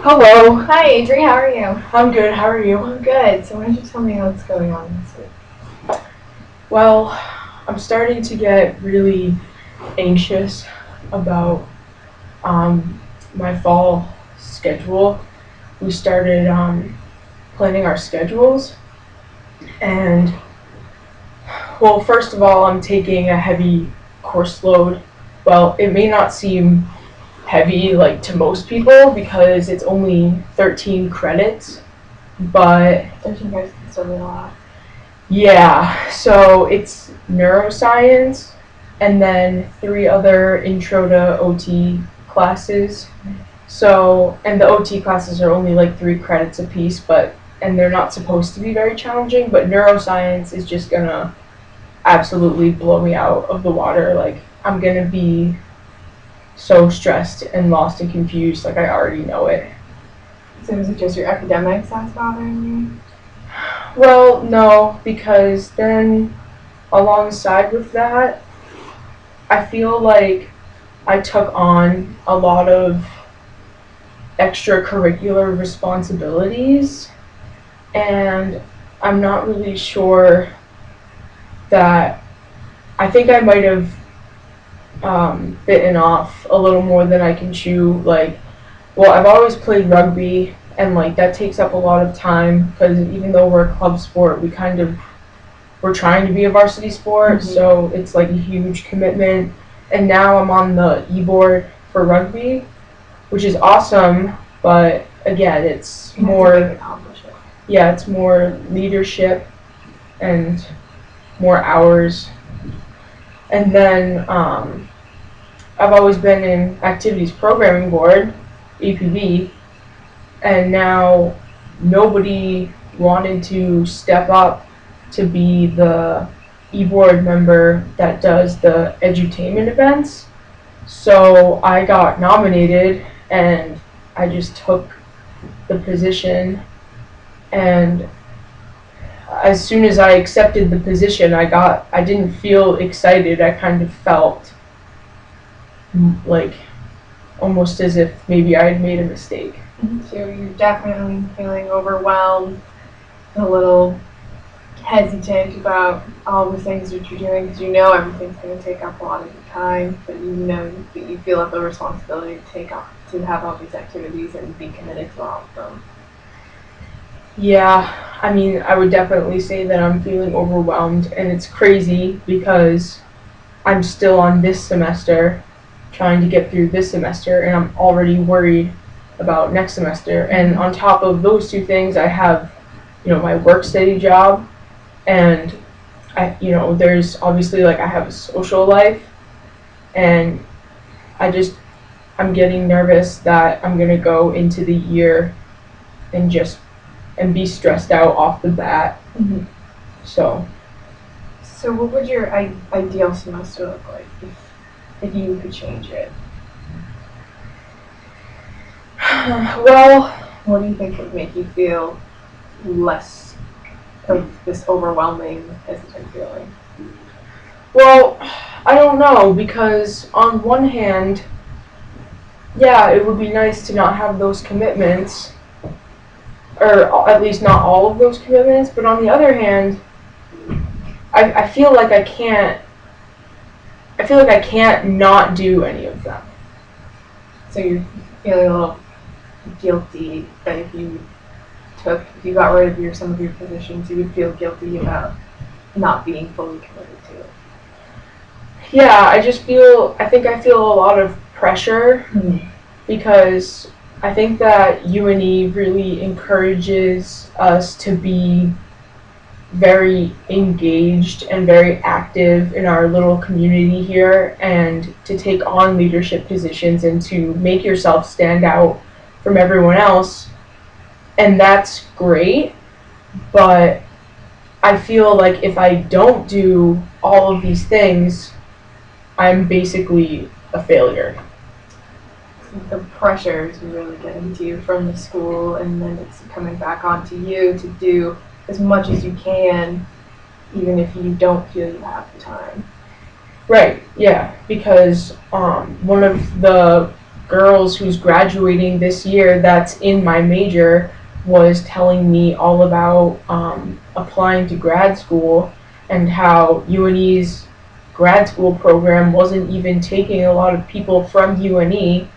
Hello. Hi, Adri. How are you? I'm good. How are you? I'm good. So why don't you tell me what's going on this week? Well, I'm starting to get really anxious about my fall schedule. We started planning our schedules, and well, first of all, I'm taking a heavy course load. Well, it may not seem heavy like to most people because it's only 13 credits, but 13 guys can still be a lot. yeah, so it's neuroscience and then 3 other intro to OT classes. So, and the OT classes are only like 3 credits a piece, and they're not supposed to be very challenging, but neuroscience is just gonna absolutely blow me out of the water. Like, I'm gonna be so stressed and lost and confused, like I already know it. So is it just your academics that's bothering you? Well, no, because then alongside with that, I feel like I took on a lot of extracurricular responsibilities, and I'm not really sure that I think I might have bitten off a little more than I can chew. Like, well, I've always played rugby, and like that takes up a lot of time because even though we're a club sport, we're trying to be a varsity sport, so it's like a huge commitment. And now I'm on the e-board for rugby, which is awesome, but again, it's more, yeah, it's more leadership and more hours. And then I've always been in activities programming board, EPB, and now nobody wanted to step up to be the e-board member that does the edutainment events. So I got nominated and I just took the position, and as soon as I accepted the position, I didn't feel excited. I kind of felt like almost as if maybe I had made a mistake. So you're definitely feeling overwhelmed, a little hesitant about all the things that you're doing because you know everything's going to take up a lot of your time, but you know that you feel like the responsibility to have all these activities and be committed to all of them. Yeah, I mean, I would definitely say that I'm feeling overwhelmed, and it's crazy because I'm still on this semester, trying to get through this semester, and I'm already worried about next semester. And on top of those 2 things, I have, my work study job, and there's obviously like I have a social life, and I'm getting nervous that I'm gonna go into the year and be stressed out off the bat. So what would your ideal semester look like if you could change it? Well, what do you think would make you feel less of this overwhelming, hesitant feeling? Well, I don't know, because on one hand, yeah, it would be nice to not have those commitments, or at least not all of those commitments, but on the other hand, I feel like I can't not do any of them. So you're feeling a little guilty that if you got rid of some of your positions, you would feel guilty about not being fully committed to it. Yeah, I think I feel a lot of pressure because I think that UNE really encourages us to be very engaged and very active in our little community here, and to take on leadership positions and to make yourself stand out from everyone else. And that's great, but I feel like if I don't do all of these things, I'm basically a failure. The pressure is really getting to you from the school, and then it's coming back onto you to do as much as you can, even if you don't feel you have the time. Right, yeah, because one of the girls who's graduating this year that's in my major was telling me all about applying to grad school and how UNE's grad school program wasn't even taking a lot of people from UNE,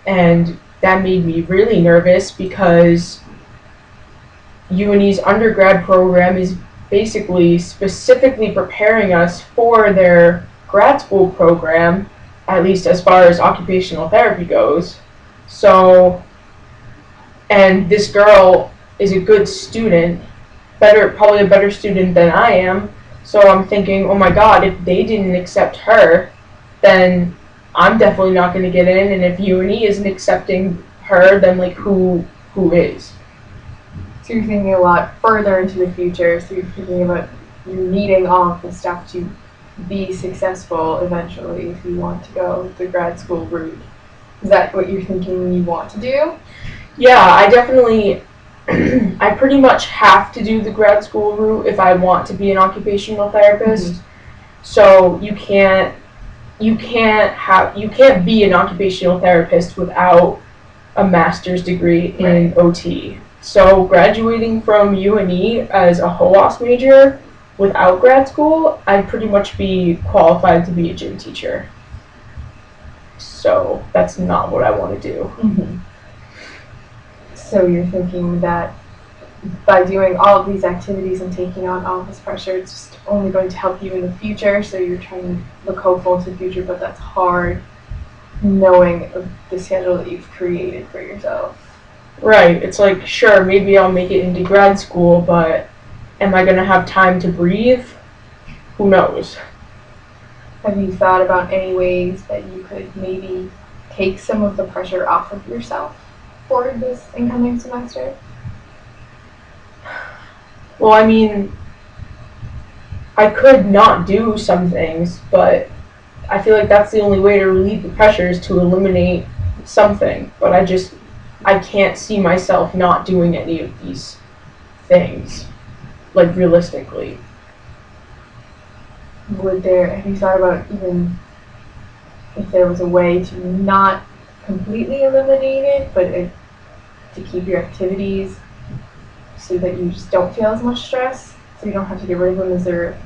and that made me really nervous because UNE's undergrad program is basically specifically preparing us for their grad school program, at least as far as occupational therapy goes. So, and this girl is a good student, probably a better student than I am. So I'm thinking, oh my God, if they didn't accept her, then I'm definitely not going to get in. And if UNE isn't accepting her, then like who is? So you're thinking a lot further into the future. So you're thinking about you needing all of this stuff to be successful eventually if you want to go the grad school route. Is that what you're thinking you want to do? Yeah, I definitely, I pretty much have to do the grad school route if I want to be an occupational therapist. Mm-hmm. So you can't be an occupational therapist without a master's degree in OT. So graduating from UNE as a HOAS major without grad school, I'd pretty much be qualified to be a gym teacher. So that's not what I want to do. Mm-hmm. So you're thinking that by doing all of these activities and taking on all this pressure, it's just only going to help you in the future. So you're trying to look hopeful into the future, but that's hard knowing the schedule that you've created for yourself. Right. It's like, sure, maybe I'll make it into grad school, but am I going to have time to breathe? Who knows? Have you thought about any ways that you could maybe take some of the pressure off of yourself for this incoming semester? Well, I mean, I could not do some things, but I feel like that's the only way to relieve the pressure is to eliminate something. But I can't see myself not doing any of these things, like realistically. Have you thought about even if there was a way to not completely eliminate it, but to keep your activities so that you just don't feel as much stress, so you don't have to get rid of them? Is there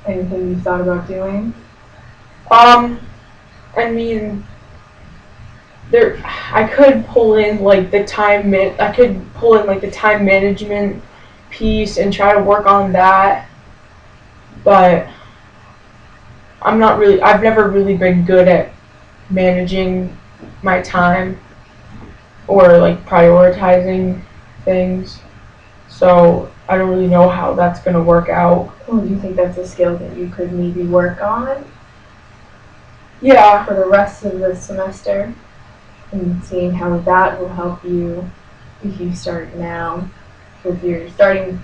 anything you've thought about doing? I mean, I could pull in like the time management piece and try to work on that, but I've never really been good at managing my time or like prioritizing things, so I don't really know how that's going to work out. Well, do you think that's a skill that you could maybe work on? Yeah. For the rest of the semester, and seeing how that will help you if you start now with your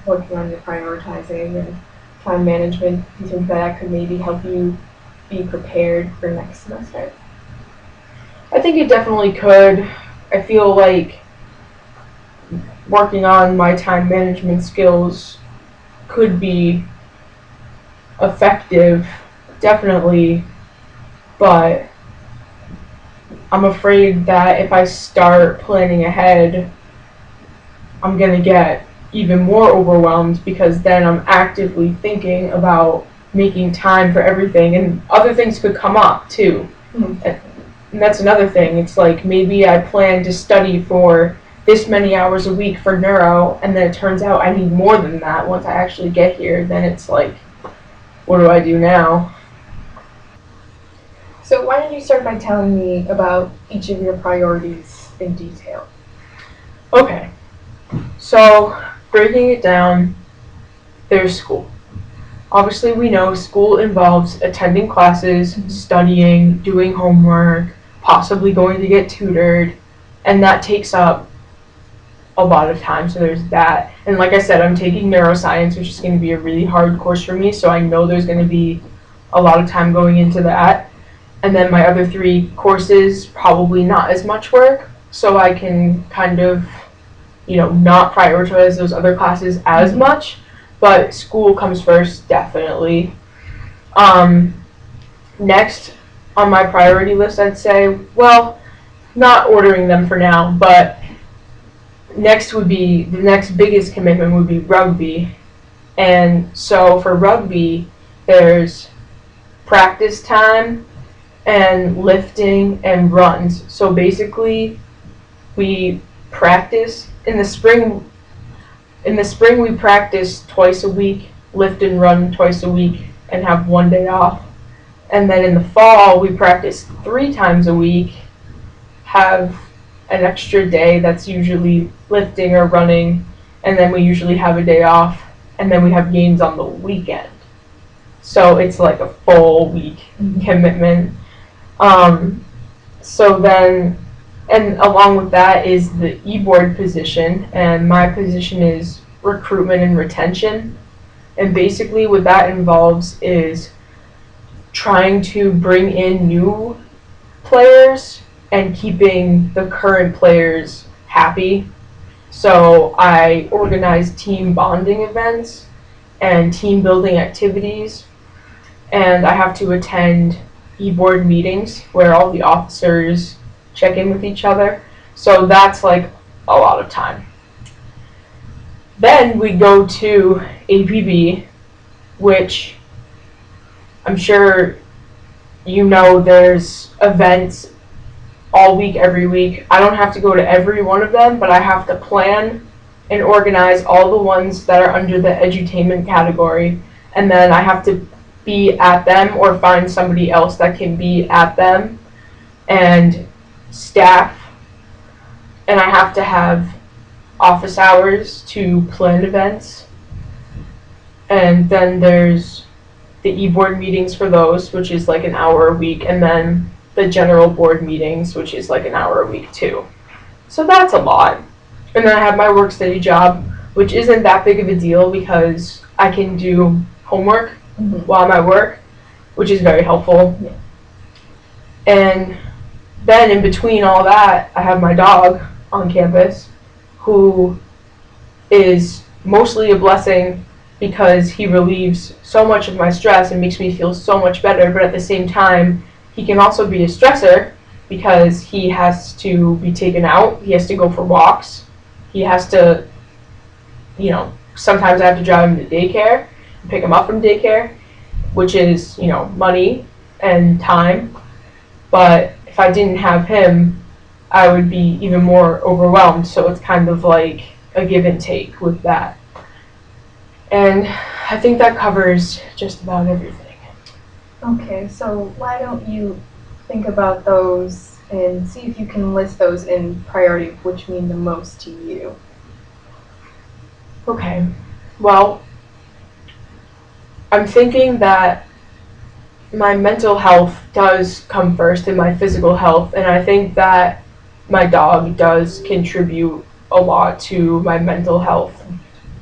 working on your prioritizing and time management. Do you think that could maybe help you be prepared for next semester? I think it definitely could. I feel like working on my time management skills could be effective, definitely, but I'm afraid that if I start planning ahead, I'm going to get even more overwhelmed because then I'm actively thinking about making time for everything, and other things could come up too. Mm-hmm. And that's another thing. It's like maybe I plan to study for this many hours a week for neuro, and then it turns out I need more than that once I actually get here. Then it's like, what do I do now? So why don't you start by telling me about each of your priorities in detail? Okay. So breaking it down, there's school. Obviously, we know school involves attending classes, mm-hmm. studying, doing homework, possibly going to get tutored, and that takes up a lot of time, so there's that. And like I said, I'm taking neuroscience, which is going to be a really hard course for me, so I know there's going to be a lot of time going into that. And then my other 3 courses, probably not as much work, so I can kind of, not prioritize those other classes as mm-hmm. much, but school comes first, definitely. Next on my priority list, I'd say, well, not ordering them for now, but next would be the next biggest commitment would be rugby. And so for rugby, there's practice time and lifting and runs. So basically, we practice in the spring. In the spring, we practice twice a week, lift and run twice a week, and have one day off. And then in the fall, we practice 3 times a week, have an extra day that's usually lifting or running, and then we usually have a day off, and then we have games on the weekend. So it's like a full week commitment. So then, and along with that is the e-board position, and my position is recruitment and retention. And basically what that involves is trying to bring in new players and keeping the current players happy. So I organize team bonding events and team building activities, and I have to attend e-board meetings where all the officers check in with each other. So that's like a lot of time. Then we go to APB, which I'm sure you know there's events all week, every week. I don't have to go to every one of them, but I have to plan and organize all the ones that are under the edutainment category, and then I have to be at them or find somebody else that can be at them, and staff, and I have to have office hours to plan events. And then there's the e-board meetings for those, which is like an hour a week, and then the general board meetings, which is like an hour a week too. So that's a lot. And then I have my work study job, which isn't that big of a deal because I can do homework while I'm at work, which is very helpful. Yeah. And then in between all that, I have my dog on campus, who is mostly a blessing because he relieves so much of my stress and makes me feel so much better, but at the same time, he can also be a stressor because he has to be taken out, he has to go for walks, he has to, sometimes I have to drive him to daycare, pick him up from daycare, which is, money and time. But if I didn't have him, I would be even more overwhelmed. So it's kind of like a give and take with that. And I think that covers just about everything. Okay, so why don't you think about those and see if you can list those in priority, which mean the most to you. Okay, well, I'm thinking that my mental health does come first and my physical health, and I think that my dog does contribute a lot to my mental health.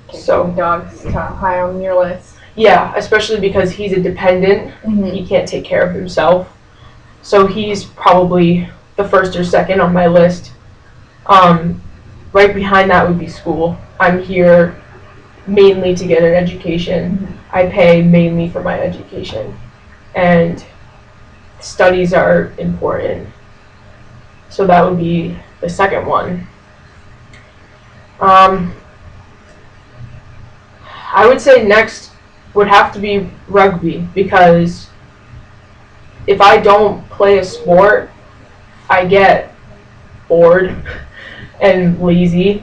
Okay, So dog's top high on your list. yeah, especially because he's a dependent, he can't take care of himself. So he's probably the first or second on my list. Right behind that would be school. I'm here mainly to get an education. I pay mainly for my education. And studies are important. So that would be the second one. I would say next would have to be rugby, because if I don't play a sport, I get bored and lazy,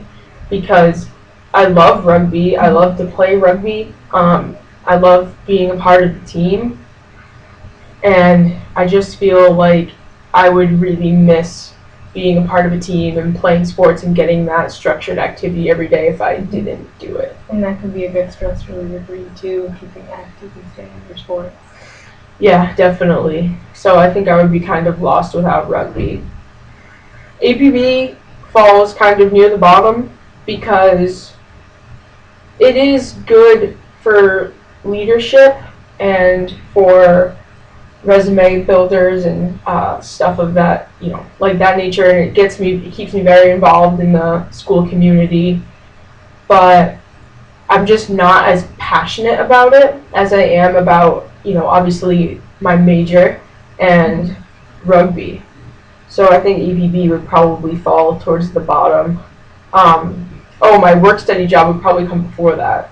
because I love rugby. I love to play rugby. I love being a part of the team. And I just feel like I would really miss being a part of a team and playing sports and getting that structured activity every day if I didn't do it. And that could be a good stress reliever for you too, keeping active and staying in your sports. Yeah, definitely. So I think I would be kind of lost without rugby. APB falls kind of near the bottom because it is good for leadership and for resume builders and stuff of that, like that nature, and it keeps me very involved in the school community. But I'm just not as passionate about it as I am about, obviously my major and rugby. So I think APB would probably fall towards the bottom. My work study job would probably come before that.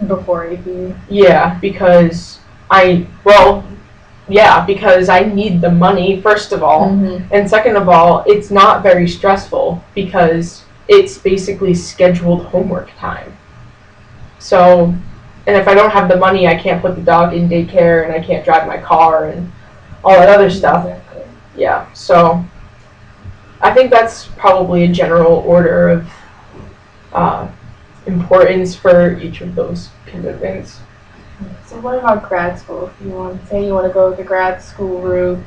Before AP. Yeah, because because I need the money, first of all. Mm-hmm. And second of all, it's not very stressful because it's basically scheduled homework time. So, and if I don't have the money, I can't put the dog in daycare and I can't drive my car and all that other stuff. Exactly. Yeah, so I think that's probably a general order of importance for each of those commitments. So what about grad school? If you want to go the grad school route,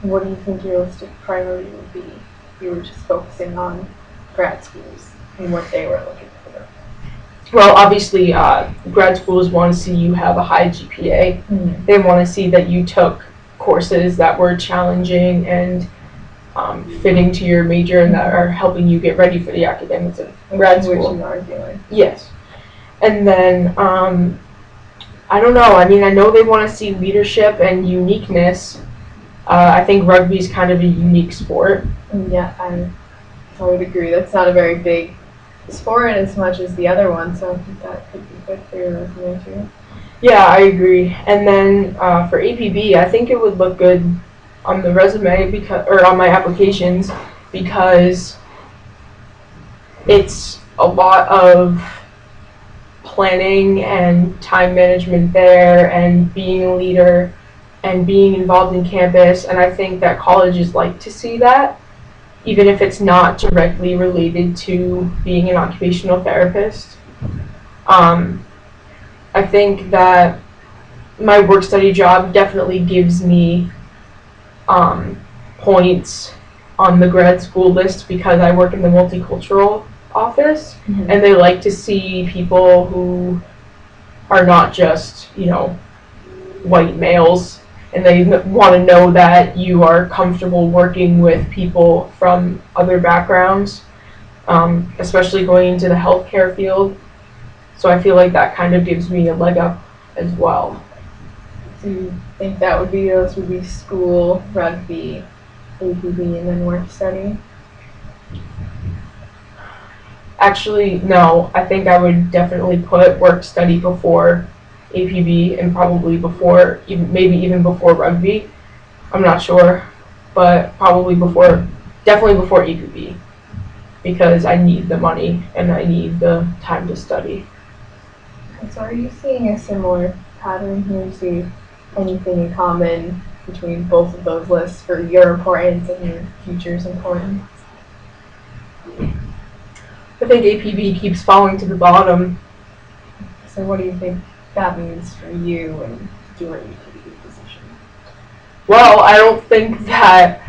what do you think your realistic priority would be if you were just focusing on grad schools and what they were looking for? Well, obviously, grad schools want to see you have a high GPA. Mm-hmm. They want to see that you took courses that were challenging and fitting to your major and that are helping you get ready for the academics of grad school. Which you are doing. Yes. And then, I don't know. I mean, I know they want to see leadership and uniqueness. I think rugby is kind of a unique sport. Yeah, I would agree. That's not a very big sport as much as the other one, so I think that could be good for your resume too. Yeah, I agree. And then for APB, I think it would look good on the resume or on my applications because it's a lot of planning and time management there and being a leader and being involved in campus, and I think that colleges like to see that, even if it's not directly related to being an occupational therapist. I think that my work study job definitely gives me points on the grad school list because I work in the multicultural office, Mm-hmm. and they like to see people who are not just, white males, and they want to know that you are comfortable working with people from other backgrounds, especially going into the healthcare field. So I feel like that kind of gives me a leg up as well. So you think those would be school, rugby, APB, and then work study? Actually, no. I think I would definitely put work study before APB and probably maybe even before rugby. I'm not sure, but definitely before APB because I need the money and I need the time to study. So are you seeing a similar pattern here? Do you see anything in common between both of those lists for your importance and your future's importance? I think APB keeps falling to the bottom. So what do you think that means for you and your APB position? Well, I don't think that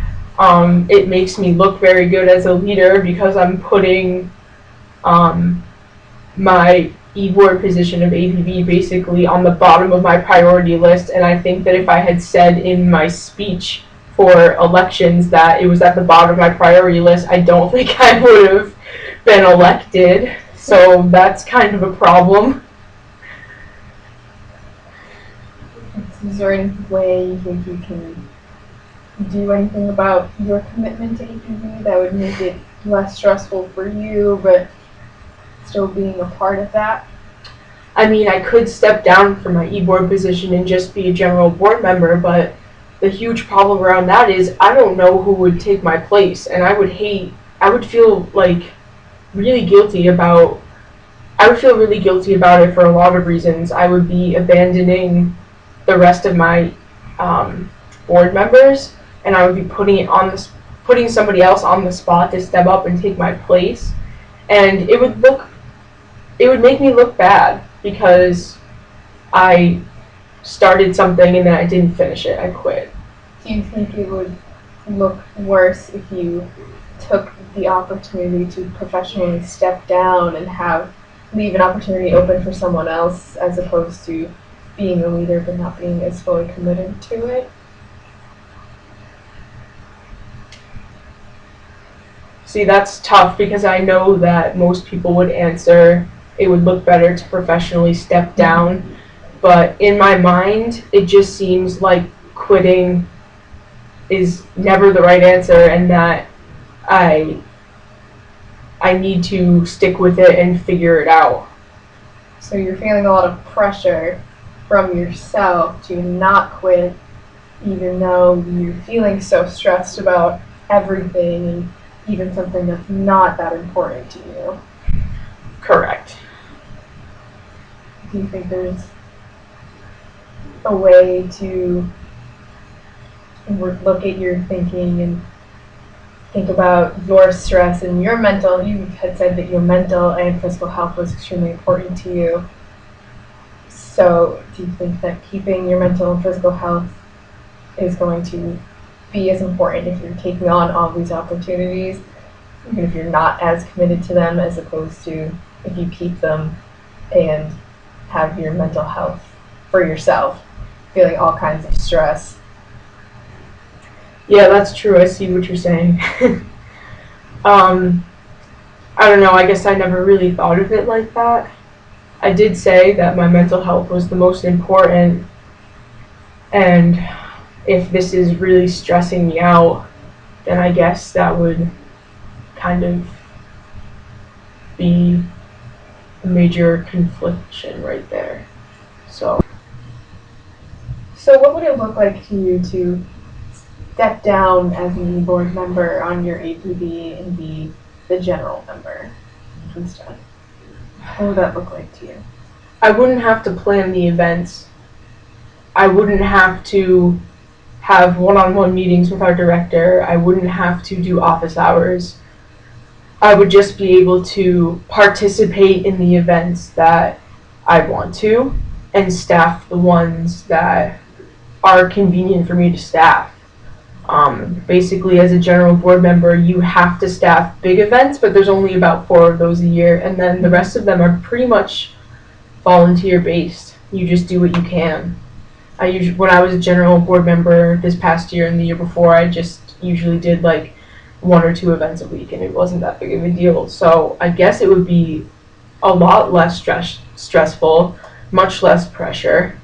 it makes me look very good as a leader because I'm putting my e-board position of APB basically on the bottom of my priority list, and I think that if I had said in my speech for elections that it was at the bottom of my priority list, I don't think I would have been elected. So that's kind of a problem. Is there any way you think you can do anything about your commitment to APB that would make it less stressful for you, but still being a part of that? I mean, I could step down from my e-board position and just be a general board member, but the huge problem around that is I don't know who would take my place, and I would feel really guilty about it for a lot of reasons. I would be abandoning the rest of my board members, and I would be putting somebody else on the spot to step up and take my place, and it would make me look bad because I started something and then I didn't finish it. I quit. Do you think it would look worse if you took the opportunity to professionally step down and leave an opportunity open for someone else as opposed to being a leader but not being as fully committed to it? See, that's tough because I know that most people would answer it would look better to professionally step down, but in my mind, it just seems like quitting is never the right answer, and that I need to stick with it and figure it out. So you're feeling a lot of pressure from yourself to not quit, even though you're feeling so stressed about everything and even something that's not that important to you. Correct. Do you think there's a way to look at your thinking and think about your stress and your mental? You had said that your mental and physical health was extremely important to you. So do you think that keeping your mental and physical health is going to be as important if you're taking on all these opportunities, even if you're not as committed to them, as opposed to if you keep them and have your mental health for yourself, feeling all kinds of stress? Yeah, that's true. I see what you're saying. I don't know. I guess I never really thought of it like that. I did say that my mental health was the most important, and if this is really stressing me out, then I guess that would kind of be a major confliction right there. So what would it look like to you to step down as an board member on your APB and be the general member instead? What would that look like to you? I wouldn't have to plan the events. I wouldn't have to have one-on-one meetings with our director. I wouldn't have to do office hours. I would just be able to participate in the events that I want to and staff the ones that are convenient for me to staff. Basically, as a general board member, you have to staff big events, but there's only about 4 of those a year, and then the rest of them are pretty much volunteer based. You just do what you can. When I was a general board member this past year and the year before, I just usually did like 1 or 2 events a week, and it wasn't that big of a deal. So I guess it would be a lot less stressful, much less pressure,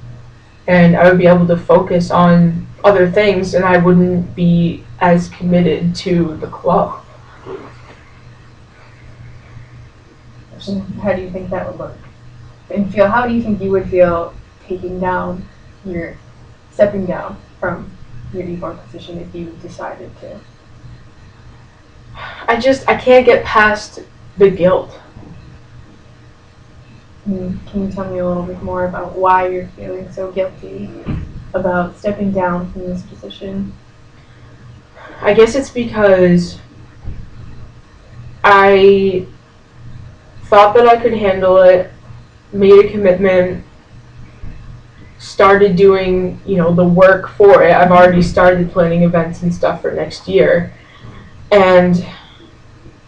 and I would be able to focus on other things, and I wouldn't be as committed to the club. How do you think that would look? And how do you think you would feel stepping down from your e-board position if you decided to? I can't get past the guilt. Can you tell me a little bit more about why you're feeling so guilty about stepping down from this position? I guess it's because I thought that I could handle it, made a commitment, started doing, the work for it. I've already started planning events and stuff for next year. And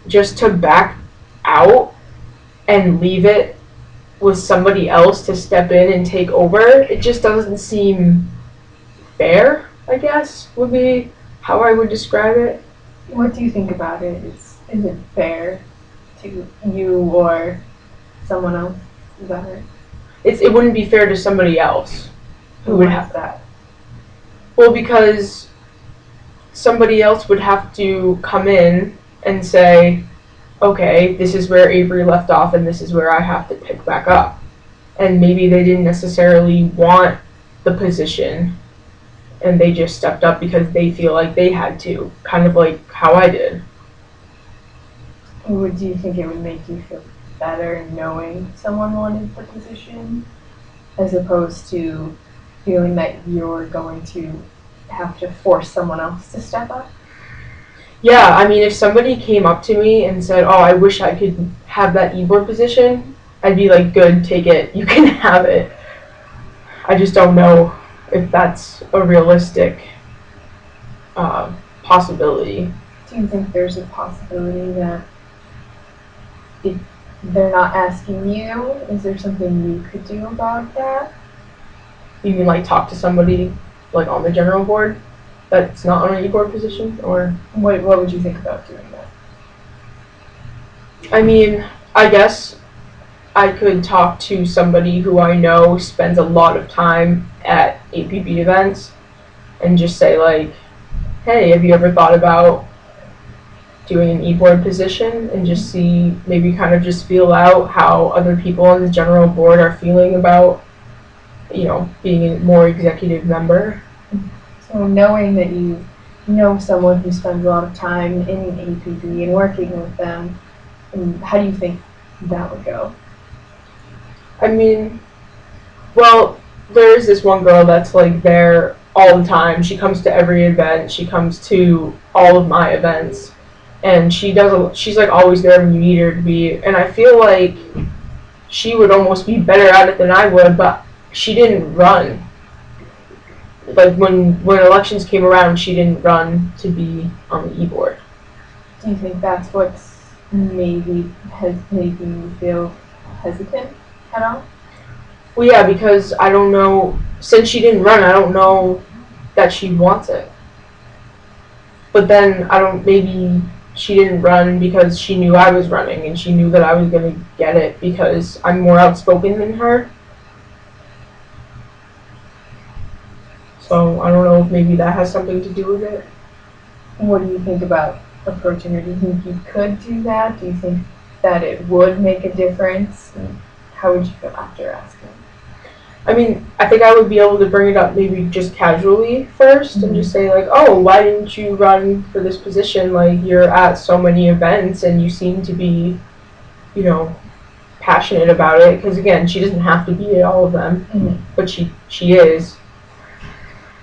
just to back out and leave it with somebody else to step in and take over, it just doesn't seem fair, I guess, would be how I would describe it. What do you think about it? Is it fair to you or someone else? Is that right? It wouldn't be fair to somebody else who would have that. Well, because somebody else would have to come in and say, okay, this is where Avery left off and this is where I have to pick back up. And maybe they didn't necessarily want the position and they just stepped up because they feel like they had to, kind of like how I did. Do you think it would make you feel better knowing someone wanted the position as opposed to feeling that you're going to have to force someone else to step up? Yeah, I mean, if somebody came up to me and said, oh, I wish I could have that e-board position, I'd be like, good, take it, you can have it. I just don't know if that's a realistic possibility. Do you think there's a possibility that if they're not asking you, is there something you could do about that? You can like talk to somebody like on the general board that's not on an e-board position, or what would you think about doing that? I mean, I guess I could talk to somebody who I know spends a lot of time at APB events and just say like, hey, have you ever thought about doing an e-board position and just see, maybe kind of just feel out how other people on the general board are feeling about, being a more executive member. So knowing that you know someone who spends a lot of time in APB and working with them, and how do you think that would go? I mean, well, there is this one girl that's like there all the time. She comes to every event. She comes to all of my events, and she's like always there when you need her to be. And I feel like she would almost be better at it than I would, but she didn't run. Like when elections came around, she didn't run to be on the e-board. Do you think that's what's maybe has made you feel hesitant at all? Well, yeah, because I don't know. Since she didn't run, I don't know that she wants it. But then I don't. Maybe she didn't run because she knew I was running and she knew that I was gonna get it because I'm more outspoken than her. So I don't know if maybe that has something to do with it. What do you think about approaching her? Do you think you could do that? Do you think that it would make a difference? And how would you feel after asking? I mean, I think I would be able to bring it up maybe just casually first and just say like, oh, why didn't you run for this position? Like, you're at so many events and you seem to be, passionate about it. Because again, she doesn't have to be at all of them, but she is.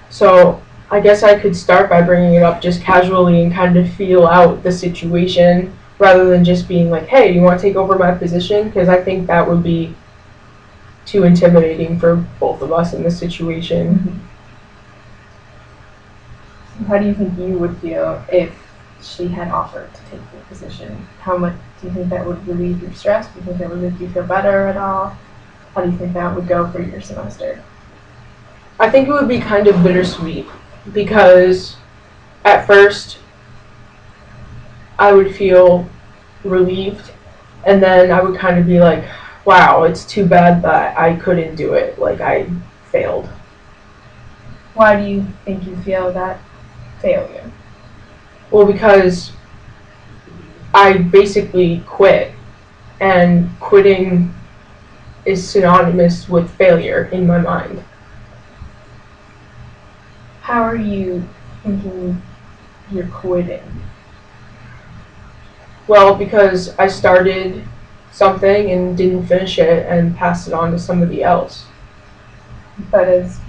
So I guess I could start by bringing it up just casually and kind of feel out the situation rather than just being like, hey, do you want to take over my position? Because I think that would be too intimidating for both of us in this situation. How do you think you would feel if she had offered to take the position? How much do you think that would relieve your stress? Do you think that would make you feel better at all? How do you think that would go for your semester? I think it would be kind of bittersweet because at first I would feel relieved and then I would kind of be like, wow, it's too bad that I couldn't do it. Like, I failed. Why do you think you feel that failure? Well, because I basically quit, and quitting is synonymous with failure in my mind. How are you thinking you're quitting? Well, because I started something and didn't finish it and passed it on to somebody else. But as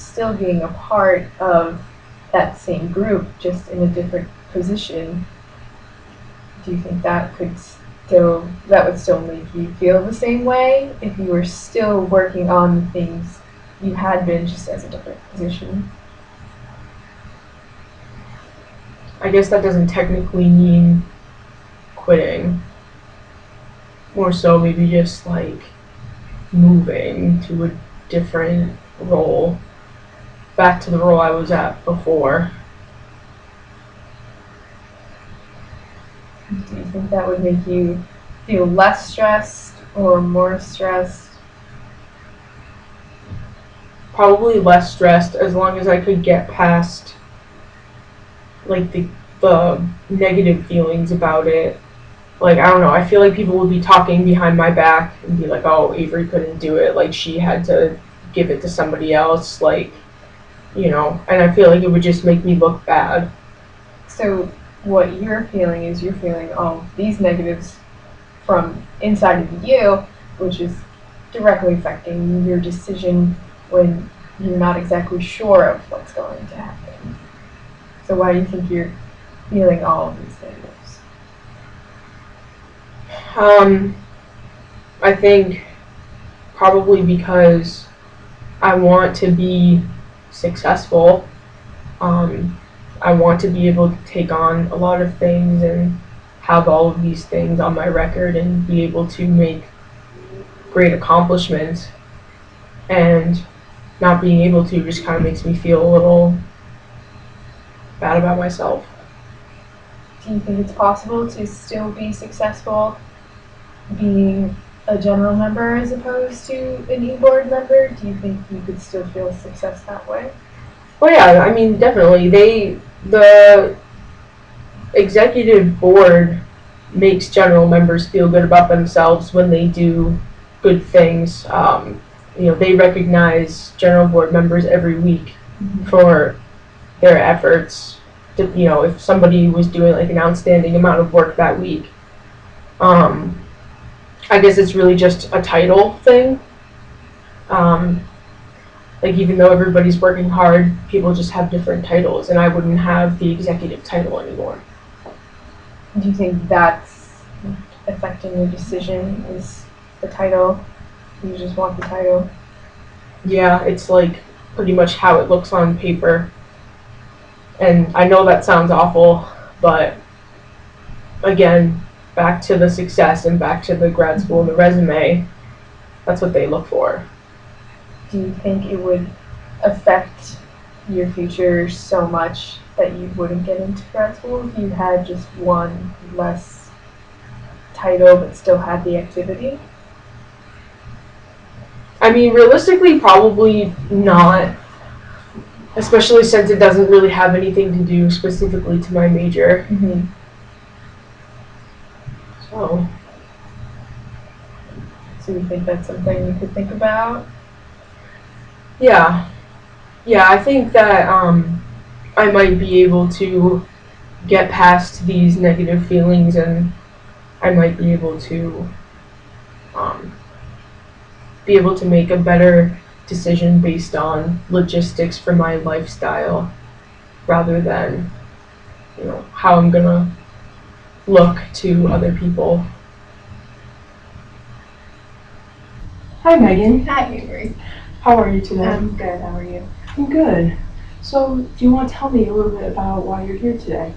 still being a part of that same group, just in a different position, do you think that would still make you feel the same way if you were still working on the things you had been just as a different position? I guess that doesn't technically mean quitting. More so maybe just like moving to a different role, back to the role I was at before. Do you think that would make you feel less stressed or more stressed? Probably less stressed as long as I could get past like the negative feelings about it. Like, I don't know, I feel like people would be talking behind my back and be like, oh, Avery couldn't do it, like she had to give it to somebody else, like, and I feel like it would just make me look bad. So what you're feeling is you're feeling all these negatives from inside of you, which is directly affecting your decision when you're not exactly sure of what's going to happen. So why do you think you're feeling all of these negatives? I think probably because I want to be successful. I want to be able to take on a lot of things and have all of these things on my record and be able to make great accomplishments. And not being able to just kind of makes me feel a little bad about myself. Do you think it's possible to still be successful being a general member as opposed to an e-board member? Do you think you could still feel success that way? Well, yeah, I mean, definitely. The executive board makes general members feel good about themselves when they do good things. They recognize general board members every week for their efforts. If somebody was doing like an outstanding amount of work that week, I guess it's really just a title thing. Like even though everybody's working hard, people just have different titles, and I wouldn't have the executive title anymore. Do you think that's affecting your decision? Is the title? You just want the title? Yeah, it's like pretty much how it looks on paper. And I know that sounds awful, but again, back to the success and back to the grad school and the resume, that's what they look for. Do you think it would affect your future so much that you wouldn't get into grad school if you had just one less title but still had the activity? I mean, realistically, probably not, especially since it doesn't really have anything to do specifically to my major. Mm-hmm. So you think that's something you could think about? Yeah, I think that I might be able to get past these negative feelings, and I might be able to make a better decision based on logistics for my lifestyle rather than how I'm gonna look to other people. Hi Megan. Hi, Avery. How are you today? I'm good. How are you? I'm good. So, do you want to tell me a little bit about why you're here today?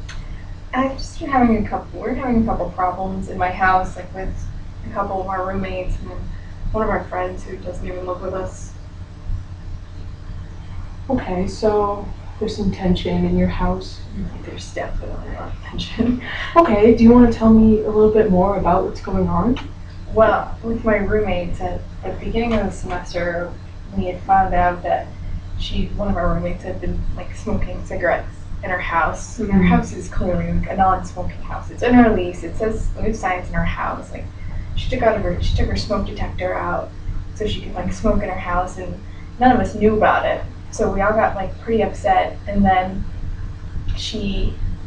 I've just been having we're having a couple problems in my house, like with a couple of our roommates and one of our friends who doesn't even live with us. Okay, so there's some tension in your house. There's definitely a lot of tension. Okay, do you want to tell me a little bit more about what's going on? Well, with my roommates at the beginning of the semester, we had found out that one of our roommates had been like smoking cigarettes in her house. Mm-hmm. Her house is clearly like a non-smoking house. It's in her lease. It says we have signs in her house. Like she took her smoke detector out so she could like smoke in her house, and none of us knew about it. So we all got like pretty upset, and then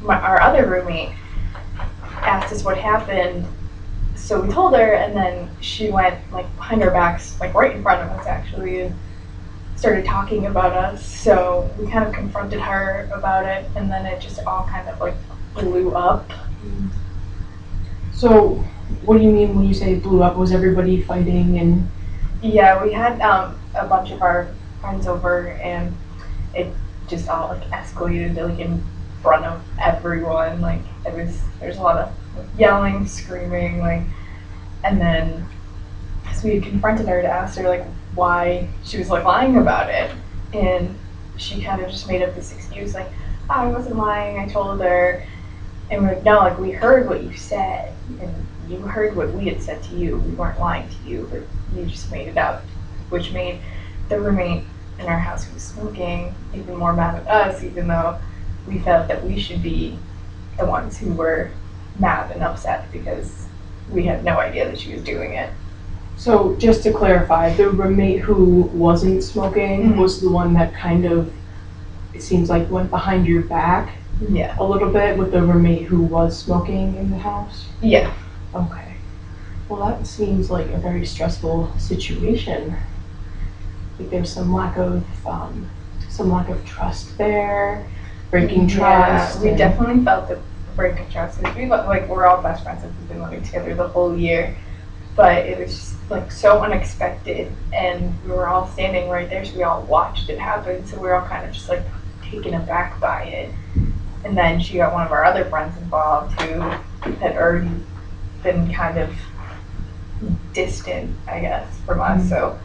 our other roommate asked us what happened. So we told her, and then she went like behind our backs, like right in front of us actually, and started talking about us. So we kind of confronted her about it, and then it just all kind of like blew up. So, what do you mean when you say it blew up? Was everybody fighting and? Yeah, we had a bunch of our friends over, and it just all like escalated like in front of everyone. Like there's a lot of yelling, screaming, like, and then so we confronted her to ask her like why she was like lying about it, and she kind of just made up this excuse like, oh, I wasn't lying, I told her. And we're like, no, like we heard what you said, and you heard what we had said to you. We weren't lying to you, but you just made it up, which made the roommate in our house who was smoking even more mad at us, even though we felt that we should be the ones who were mad and upset because we had no idea that she was doing it. So, just to clarify, the roommate who wasn't smoking Mhm. was the one that kind of, it seems like, went behind your back Yeah. a little bit with the roommate who was smoking in the house? Yeah. Okay. Well, that seems like a very stressful situation. Like there's some lack of trust there, breaking trust. Yeah, we and- definitely felt the break of trust. We're all best friends and we've been living together the whole year, but it was just like so unexpected, and we were all standing right there, so we all watched it happen. So we were all kind of just like taken aback by it. And then she got one of our other friends involved who had already been kind of distant, I guess, from us. So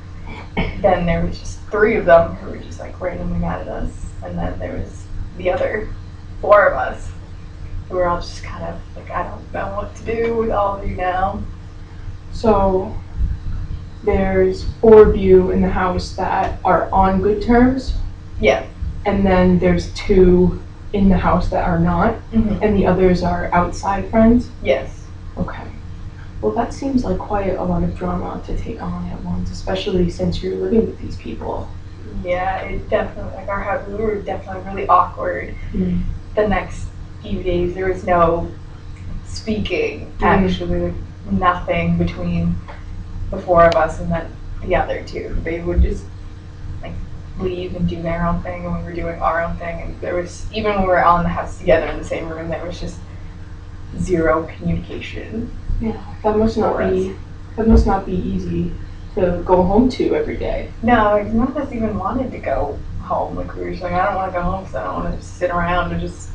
then there was just 3 of them who were just like randomly mad at us, and then there was the other 4 of us who were all just kind of like, I don't know what to do with all of you now. So there's 4 of you in the house that are on good terms, Yeah. and then there's 2 in the house that are not, and the others are outside friends? Yes. Okay. Well, that seems like quite a lot of drama to take on at once, especially since you're living with these people. Yeah, it definitely, like our house, we were definitely really awkward. The next few days, there was no speaking, actually, like, nothing between the four of us and then the other two. They would just like leave and do their own thing, and we were doing our own thing. And there was, even when we were all in the house together in the same room, there was just zero communication. Yeah, that must not be easy to go home to every day. No, like, none of us even wanted to go home. Like, we were just like, I don't want to go home because I don't want to sit around and just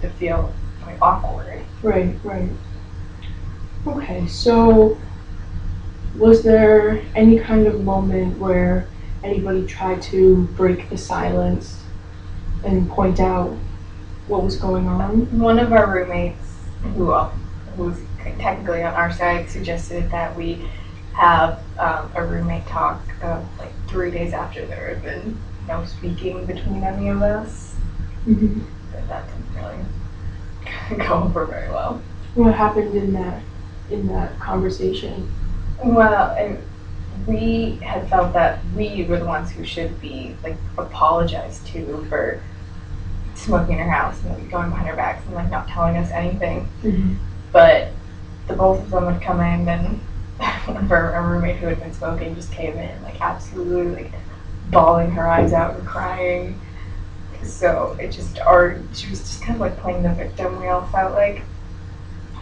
to feel like awkward. Right. Okay, so was there any kind of moment where anybody tried to break the silence and point out what was going on? One of our roommates, who was technically on our side, suggested that we have a roommate talk like 3 days after there had been no speaking between any of us. But that didn't really go over very well. What happened in that conversation? Well, we had felt that we were the ones who should be like apologized to for smoking in our house and like going behind our backs and like not telling us anything. But the both of them would come in, and one of our roommate who had been smoking just came in like absolutely like bawling her eyes out and crying. So she was just kind of like playing the victim, we all felt like.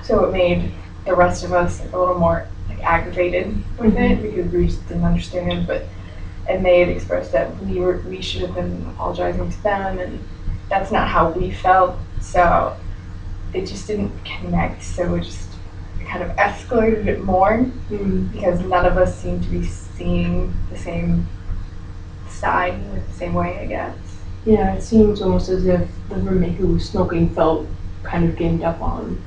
So it made the rest of us like a little more like aggravated with it because we just didn't understand. And they had expressed that we should have been apologizing to them, and that's not how we felt. So it just didn't connect. So it just kind of escalated it more because none of us seemed to be seeing the same side the same way, I guess. Yeah, it seems almost as if the roommate who was smoking felt kind of ganged up on.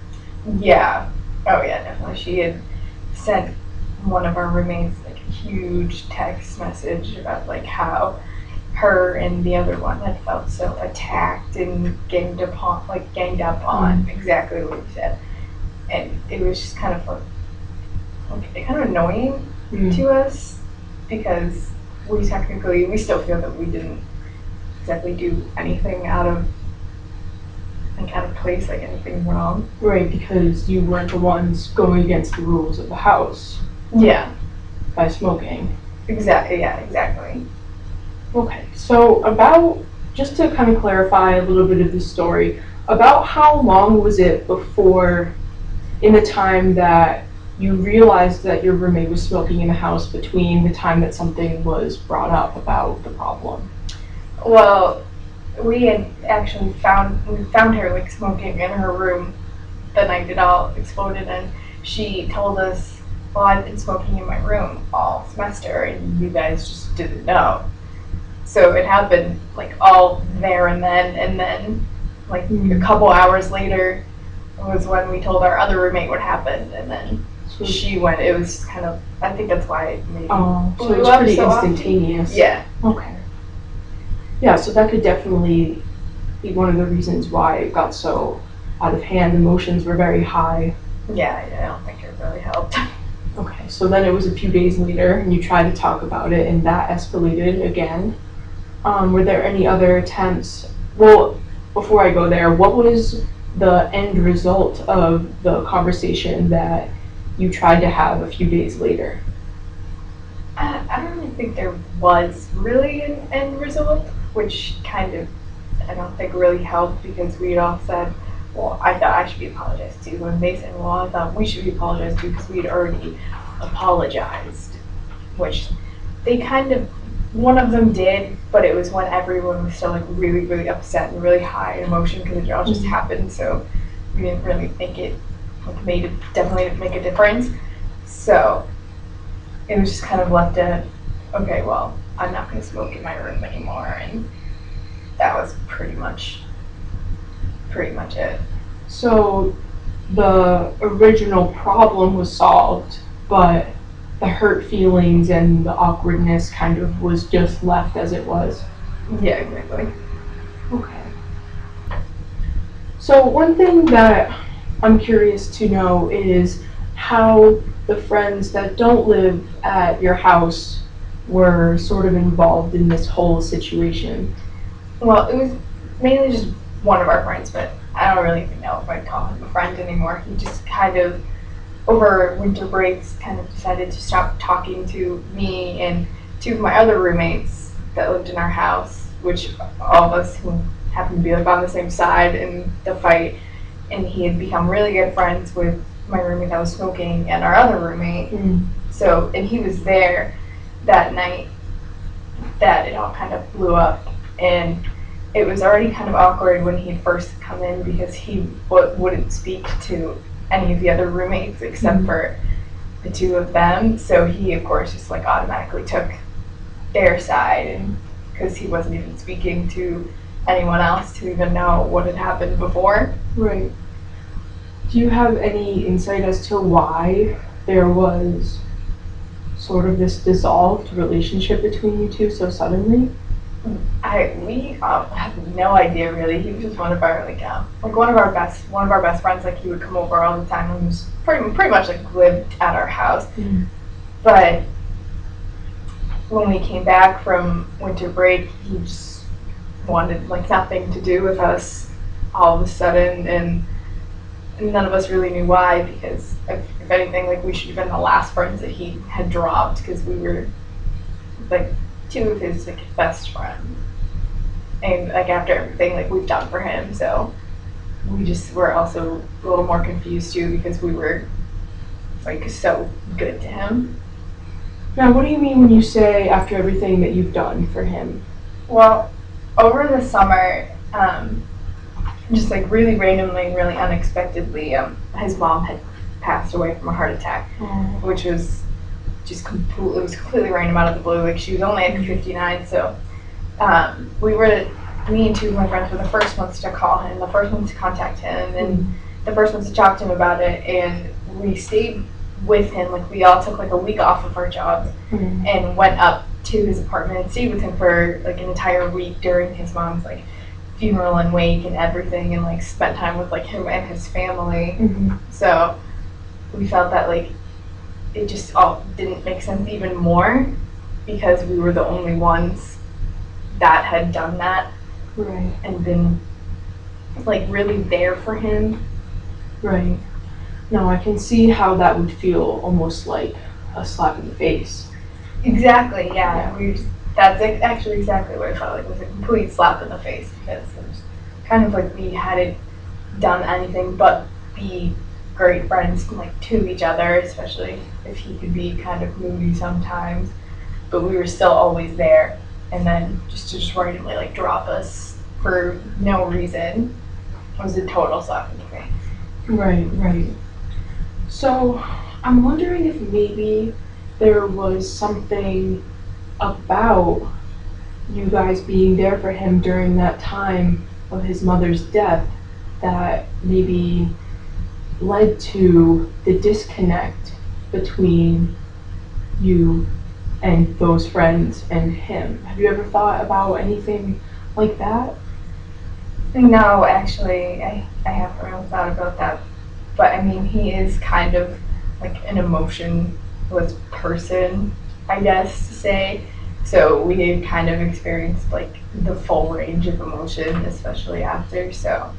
Yeah. Oh yeah, definitely. She had sent one of our roommates like a huge text message about like how her and the other one had felt so attacked and ganged up on exactly what we said. And it was just kind of like kind of annoying to us because we still feel that we didn't exactly do anything out of place, like anything wrong. Right, because you weren't the ones going against the rules of the house. Yeah. By smoking. Exactly, yeah, exactly. Okay, so just to kind of clarify a little bit of the story, about how long was it before, in the time that you realized that your roommate was smoking in the house, between the time that something was brought up about the problem? Well, we had actually found her like smoking in her room the night it all exploded, and she told us, well, I've been smoking in my room all semester and you guys just didn't know. So it happened like all there and then like a couple hours later was when we told our other roommate what happened, and then she went. It was kind of, I think that's why it maybe so blew it's up pretty so instantaneous. often. Yeah. Okay. Yeah, so that could definitely be one of the reasons why it got so out of hand. Emotions were very high. Yeah, I don't think it really helped. Okay, so then it was a few days later and you tried to talk about it and that escalated again. Were there any other attempts? Well, before I go there, what was the end result of the conversation that you tried to have a few days later? I don't really think there was really an end result, which kind of, I don't think really helped because we had all said, well, I thought I should be apologized to, and they said, well, I thought we should be apologized to because we had already apologized, which they kind of, one of them did, but it was when everyone was still like really, really upset and really high in emotion because it all just happened, so we didn't really think it definitely didn't make a difference. So it was just kind of left at, okay, well, I'm not going to smoke in my room anymore, and that was pretty much it. So the original problem was solved, but the hurt feelings and the awkwardness kind of was just left as it was. Yeah, exactly. Okay. So one thing that I'm curious to know is how the friends that don't live at your house were sort of involved in this whole situation. Well, it was mainly just one of our friends, but I don't really even know if I'd call him a friend anymore. He just kind of, over winter breaks, kind of decided to stop talking to me and two of my other roommates that lived in our house, which all of us who happened to be like on the same side in the fight. And he had become really good friends with my roommate that was smoking and our other roommate. So, and he was there that night that it all kind of blew up. And it was already kind of awkward when he had first come in because he wouldn't speak to any of the other roommates except for the two of them. So he, of course, just like automatically took their side, and because he wasn't even speaking to anyone else to even know what had happened before. Right. Do you have any insight as to why there was sort of this dissolved relationship between you two so suddenly? We have no idea really. He was just one of our one of our best friends. Like he would come over all the time and was pretty much like lived at our house. But when we came back from winter break, he just wanted like nothing to do with us all of a sudden, and none of us really knew why, because if anything, like we should have been the last friends that he had dropped, because we were like two of his like best friends, and like after everything like we've done for him, so we just were also a little more confused too, because we were like so good to him. Now, what do you mean when you say after everything that you've done for him? Well, over the summer, just like really randomly and really unexpectedly, his mom had passed away from a heart attack, which was just completely random out of the blue. Like she was only at 59, so me and two of my friends were the first ones to call him, the first ones to contact him, and the first ones to talk to him about it. And we stayed with him, like we all took like a week off of our jobs and went up to his apartment and stayed with him for like an entire week during his mom's like funeral and wake and everything, and like spent time with like him and his family. So we felt that like it just all didn't make sense even more, because we were the only ones that had done that and been like really there for him. Right. No, I can see how that would feel almost like a slap in the face. Exactly, yeah. That's actually exactly what I felt like. It was a complete slap in the face, because it was kind of like we hadn't done anything but be great friends like to each other, especially if he could be kind of moody sometimes. But we were still always there, and then just randomly like drop us for no reason was a total slap in the face. Right. So I'm wondering if maybe there was something about you guys being there for him during that time of his mother's death that maybe led to the disconnect between you and those friends and him. Have you ever thought about anything like that? No, actually, I haven't really thought about that. But I mean, he is kind of like an emotionless person, I guess to say. So we had kind of experienced like the full range of emotion, especially after. So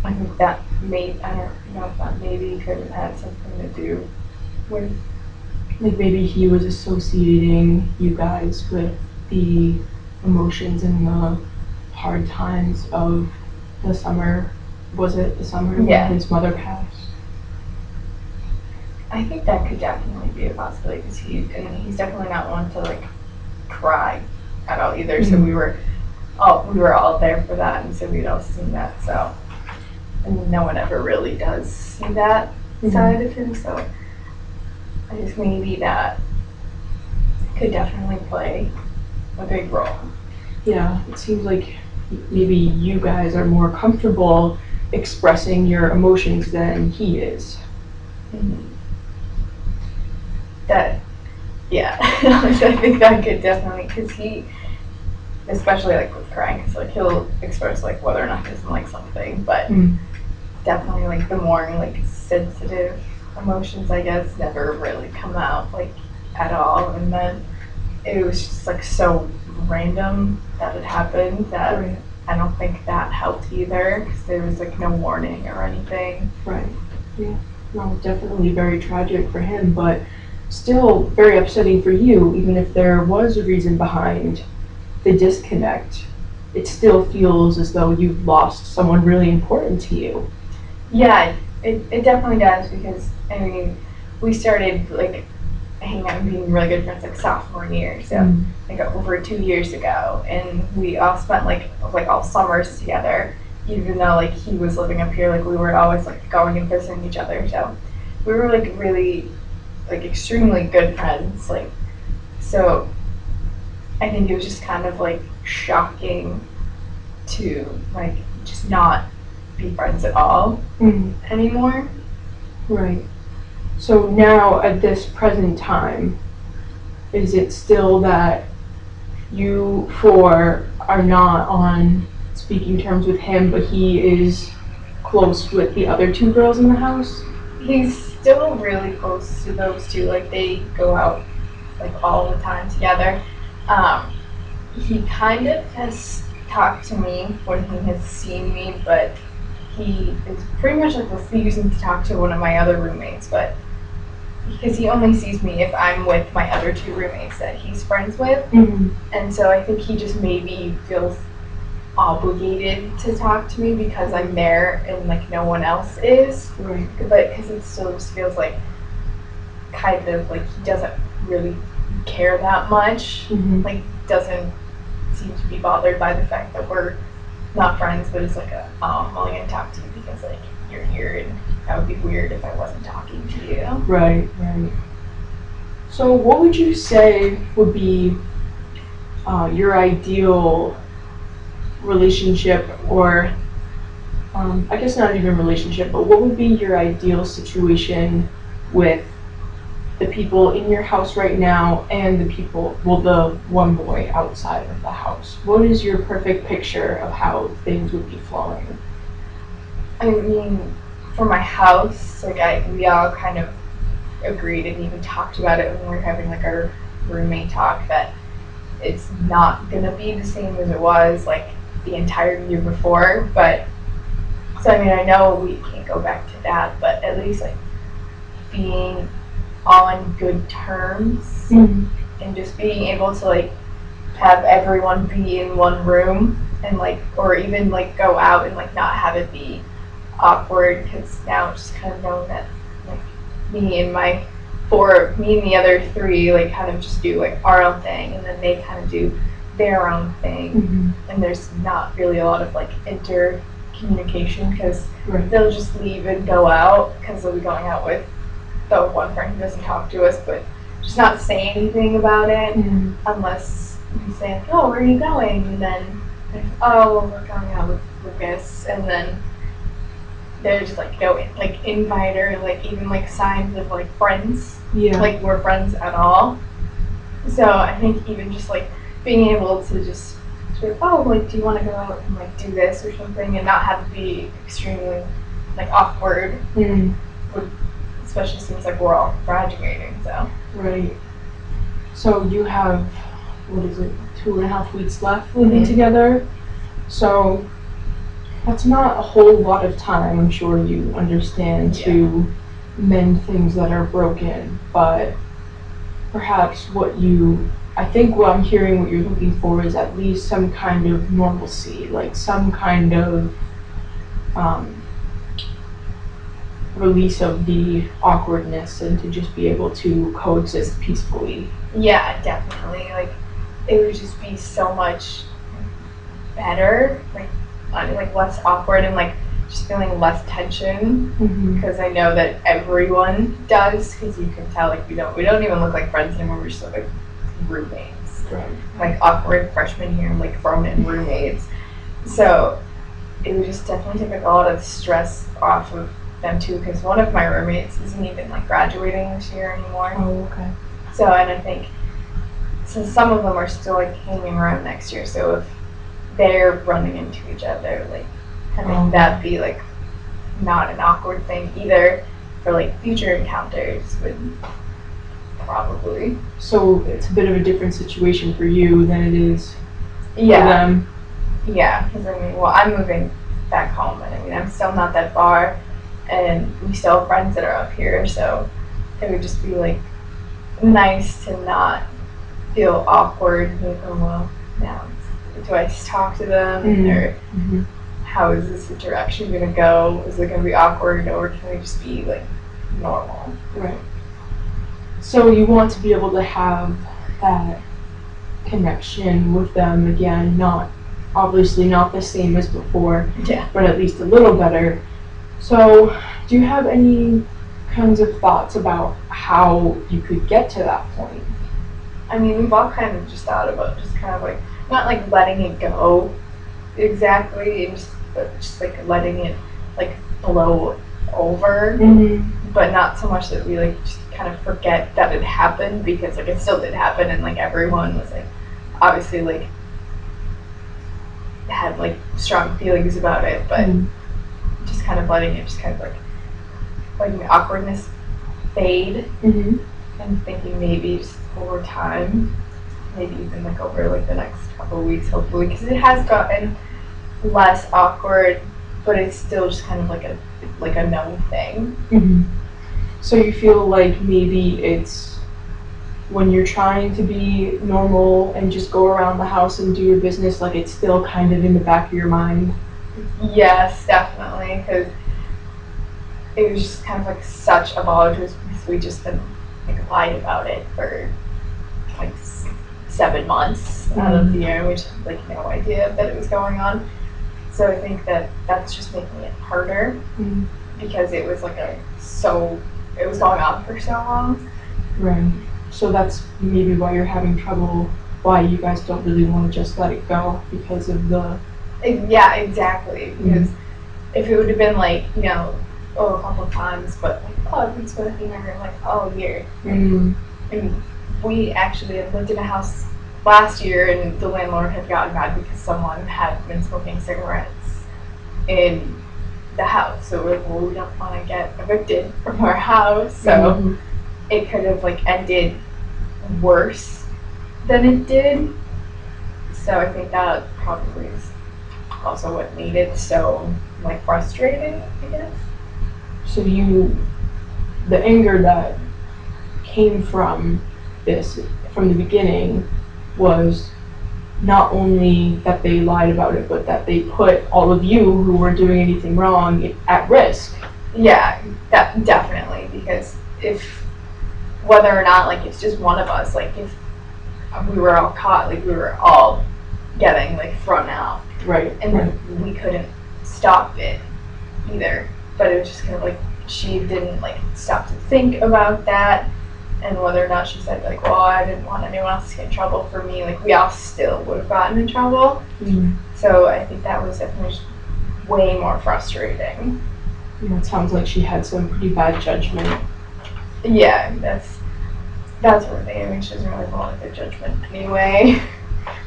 I think that I don't know if that maybe could have had something to do with. Like maybe he was associating you guys with the emotions and the hard times of the summer. Was it the summer when his mother passed? I think that could definitely be a possibility, because he's definitely not one to like cry at all either. So we were all there for that, and so we'd all seen that. So, and no one ever really does see that side of him. So I guess maybe that could definitely play a big role. Yeah, it seems like maybe you guys are more comfortable expressing your emotions than he is. That, yeah, I think that could definitely, because especially like with crying, because like he'll express like whether or not he doesn't like something, but Mm. definitely like the more like sensitive emotions, I guess, never really come out like at all. And then it was just like so random that it happened that Right. I don't think that helped either, because there was like no warning or anything. Right. Yeah. No, definitely very tragic for him, but still very upsetting for you, even if there was a reason behind the disconnect. It still feels as though you've lost someone really important to you. Yeah, it definitely does, because I mean, we started like hanging out and being really good friends like sophomore year, so like over 2 years ago, and we all spent like all summers together. Even though like he was living up here, like we were always like going and visiting each other, so we were like really like extremely good friends. Like, so I think it was just kind of like shocking to like just not be friends at all anymore. Right. So now, at this present time, is it still that you four are not on speaking terms with him, but he is close with the other two girls in the house? He's still really close to those two. Like they go out like all the time together. He kind of has talked to me when he has seen me, but he is pretty much like refusing to talk to one of my other roommates. But because he only sees me if I'm with my other two roommates that he's friends with, and so I think he just maybe feels obligated to talk to me because I'm there and like no one else is. Right. But because it still just feels like kind of like he doesn't really care that much. Like doesn't seem to be bothered by the fact that we're not friends, but it's like I'm only gonna talk to you because like you're here, and that would be weird if I wasn't talking to you. Right, right. So what would you say would be your ideal relationship, or I guess not even relationship, but what would be your ideal situation with the people in your house right now and the people, well, the one boy outside of the house? What is your perfect picture of how things would be flowing? I mean, for my house, like we all kind of agreed and even talked about it when we were having like our roommate talk, that it's not gonna be the same as it was like the entire year before. But so I mean, I know we can't go back to that, but at least like being on good terms and just being able to like have everyone be in one room, and like, or even like go out and like not have it be awkward, because now it's just kind of known that like me and the other three like kind of just do like our own thing, and then they kind of do their own thing, and there's not really a lot of like intercommunication, because they'll just leave and go out because they'll be going out with the one friend who doesn't talk to us, but just not say anything about it unless we say like, oh, where are you going? And then oh, well, we're going out with Lucas, and then there's just like no like invite or like even like signs of like friends, like we're friends at all. So I think even just like being able to just sort of, oh, like do you want to go out and like do this or something, and not have to be extremely like awkward, would, especially since like we're all graduating. So right. So you have, what is it, 2.5 weeks left living together. So that's not a whole lot of time, I'm sure you understand, to mend things that are broken. But perhaps I think what I'm hearing, what you're looking for is at least some kind of normalcy, like some kind of release of the awkwardness, and to just be able to coexist peacefully. Yeah, definitely. Like it would just be so much better, like less awkward, and like just feeling less tension, because I know that everyone does, because you can tell like we don't even look like friends anymore, we're just like roommates, like awkward freshman year like thrown in roommates. So it would just definitely take like a lot of stress off of them too, because one of my roommates isn't even like graduating this year anymore. Oh, okay. So, and I think so some of them are still like hanging around next year. So if they're running into each other, like having that be like not an awkward thing either for like future encounters would probably. So it's a bit of a different situation for you than it is for Yeah, them. yeah. Because I mean, well, I'm moving back home, and I mean, I'm still not that far, and we still have friends that are up here, so it would just be like nice to not feel awkward. Like, oh well, now do I just talk to them, or Mhm. how is this interaction gonna go? Is it gonna be awkward, or can we just be like normal? Right. So you want to be able to have that connection with them again, not obviously not the same as before, Yeah. but at least a little better. So do you have any kinds of thoughts about how you could get to that point? I mean, we've all kind of just thought about just kind of like not like letting it go exactly, and but just like letting it like blow over, but not so much that we like just kind of forget that it happened, because like it still did happen, and like everyone was like obviously like had like strong feelings about it, but just kind of letting it just kind of like letting the awkwardness fade, Mm-hmm. and thinking maybe just over time, maybe even like over like the next couple of weeks, hopefully, because it has gotten less awkward, but it's still just kind of like a known thing. Mm-hmm. So you feel like maybe it's when you're trying to be normal and just go around the house and do your business, like it's still kind of in the back of your mind. Yes, definitely, because it was just kind of like such a ball, because we just been like lied about it for like 7 months out of the year, which had like no idea that it was going on. So I think that that's just making it harder, Mm. because it was like it was going on for so long. Right. So that's maybe why you're having trouble, why you guys don't really want to just let it go because of the. Yeah, exactly. Because if it would have been like, you know, a couple of times, but like, oh, I've been smoking here like all year. Mm. And we actually had lived in a house last year, and the landlord had gotten mad because someone had been smoking cigarettes in the house. So we're like, well, we don't want to get evicted from our house. So Mhm. it could have like ended worse than it did. So I think that probably is also what made it so like frustrating, I guess. So the anger that came from this from the beginning was not only that they lied about it, but that they put all of you who weren't doing anything wrong at risk. Yeah, that definitely, because if whether or not like it's just one of us, like if we were all caught, like we were all getting like thrown out, Right. and Right. we couldn't stop it either. But it was just kind of like she didn't like stop to think about that, and whether or not she said like, well, I didn't want anyone else to get in trouble for me, like we all still would have gotten in trouble. Mm. So I think that was definitely just way more frustrating. It sounds like she had some pretty bad judgment. Yeah, that's one thing. I mean, she doesn't really have a lot of good judgment anyway,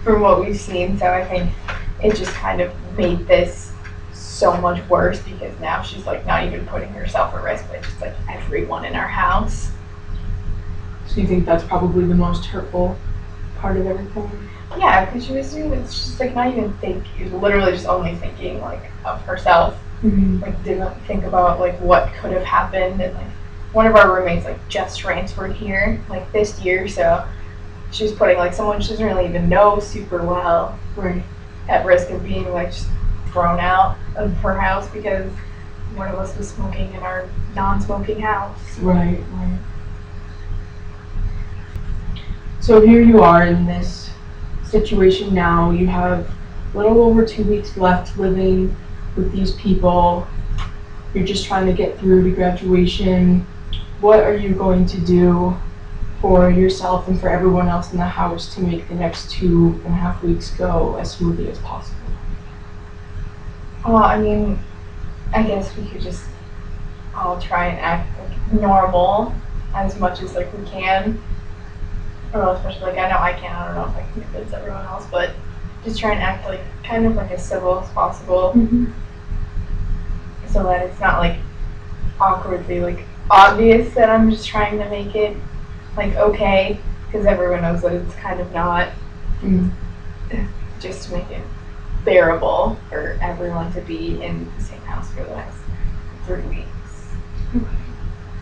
from what we've seen. So I think it just kind of made this so much worse, because now she's like not even putting herself at risk, but just like everyone in our house. So you think that's probably the most hurtful part of everything? Yeah, because she was just like not even she was literally just only thinking like of herself. Mm-hmm. Like didn't think about like what could have happened, and like one of our roommates like just transferred here like this year, so she was putting like someone she doesn't really even know super well Right. at risk of being like just thrown out of her house because one of us was smoking in our non-smoking house. Right. Right. So here you are in this situation now. You have a little over 2 weeks left living with these people. You're just trying to get through to graduation. What are you going to do for yourself and for everyone else in the house to make the next 2.5 weeks go as smoothly as possible? Well, I mean, I guess we could just all try and act like normal as much as like we can, don't know, especially like I know I can. I don't know if I can convince everyone else, but just try and act like kind of like as civil as possible, so that it's not like awkwardly like obvious that I'm just trying to make it like okay, because everyone knows that it's kind of not. Mm. Just to make it bearable for everyone to be in the same house for the next 3 weeks.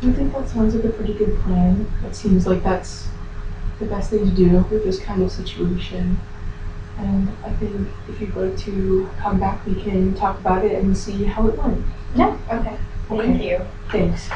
I think that sounds like a pretty good plan. It seems like that's the best thing to do with this kind of situation. And I think if you'd like to come back, we can talk about it and see how it went. Yeah. Okay. Thank you. Thanks.